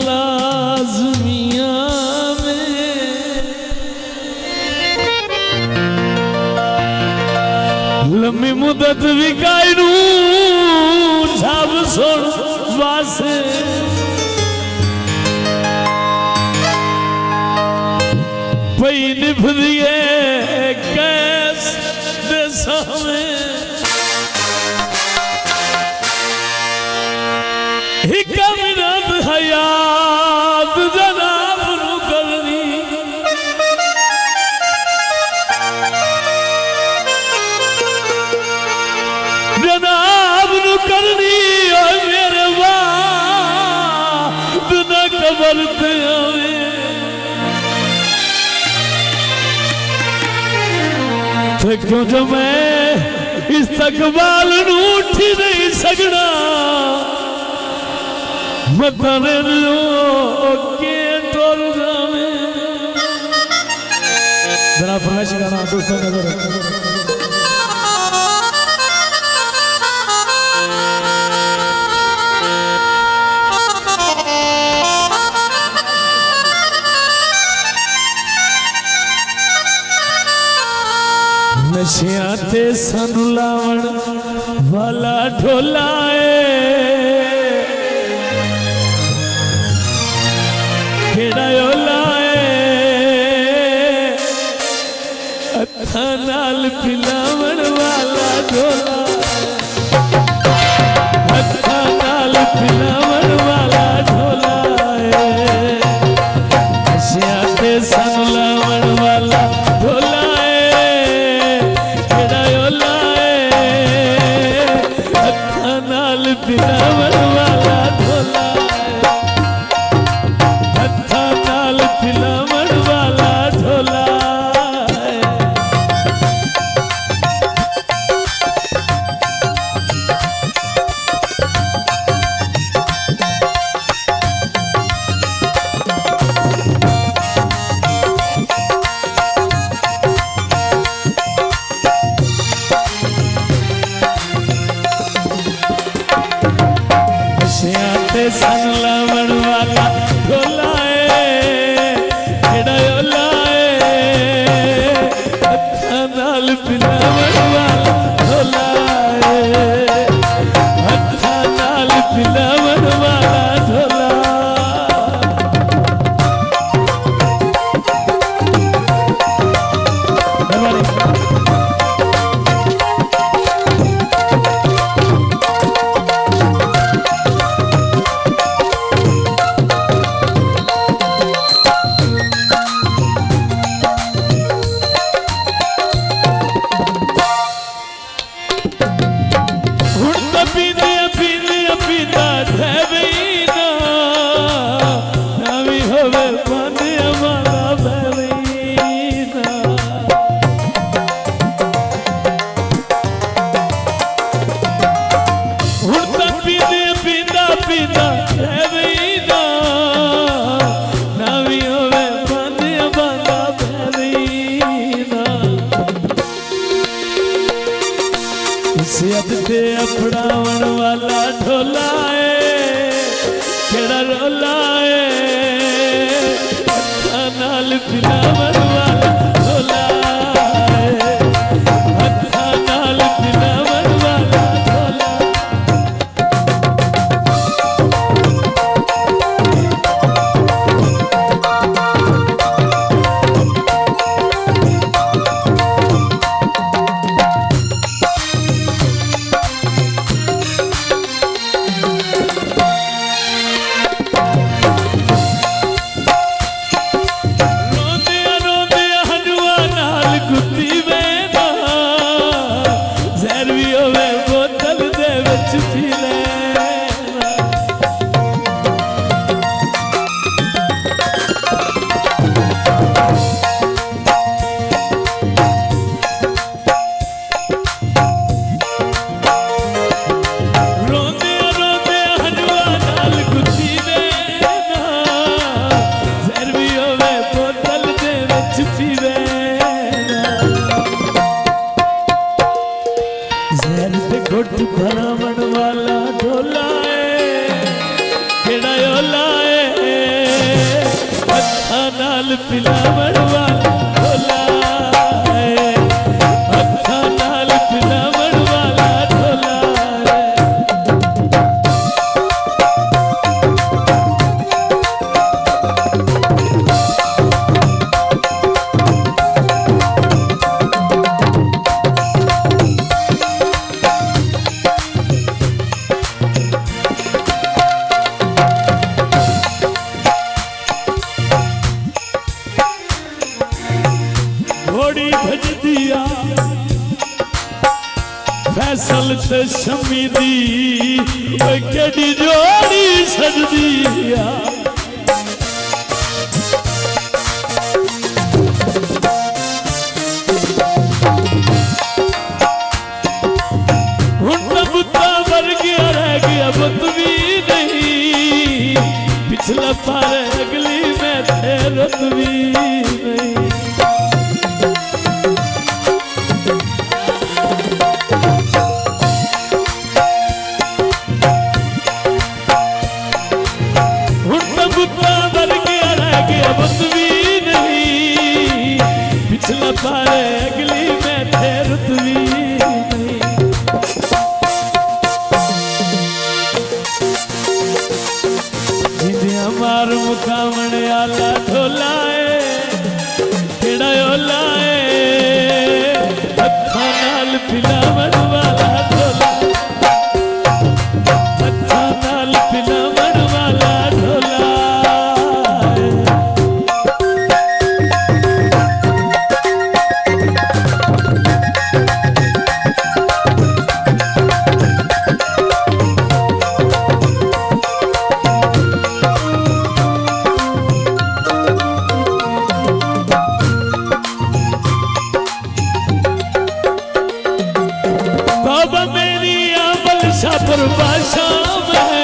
लाजमिया में लम्बी मुदत विकायरू छाप सोड़ वासे पई निभदिए कैस देसा में हिकमिनत हयात जनाब नु करनी जनाब नु करनी ओए मेरे वाद न कबर ते आवे तो क्यों जो मैं इस्तकबाल नू उठी नहीं सकना मतने लो के टोल जावे जरा फरमाइश गाना दोस्तों नजर नशियां ते सानू लावण वाला ढोला हथा नाल पिलावण वाला ढोला हथा नाल पिलावण वाला ढोला नशियां ते सानू लावण वाला ढोला हथा नाल पिलावण वाला ढोला हथा नाल पिलावण वाला ढोला सन लावण वाला ढोला हथा नाल पिलावण वाला ढोला हथा नाल पिलावण वाला ढोला अपनावन वाला ढोला केड़ा रोला हथा नाल पिलावण वाला ढोला हथा नाल पिलावण वाला ढोला घुट भरावण वाला ढोला है केड़ा ओला है नाल पिलावण वाला ढोला है, अखा नाल पिलावण वाला ढोला है। घोड़ी भज दिया फैसल ते शमी दी, केडी जोड़ी सज दिया। बुता मर गया रह गया बुत भी नहीं, पिछला पारे अगली में तेरत भी नहीं। बुता मर गया रह गया बुत भी नहीं, पिछला पारे अगली में तेरत भी नहीं। मार मुकावण आला ढोला है, केड़ा ओला है, हथा नाल पिलावण वाला ढोला, हथा नाल पिलावण वाला ढोला है। मेरी अमल शाह बादशाह में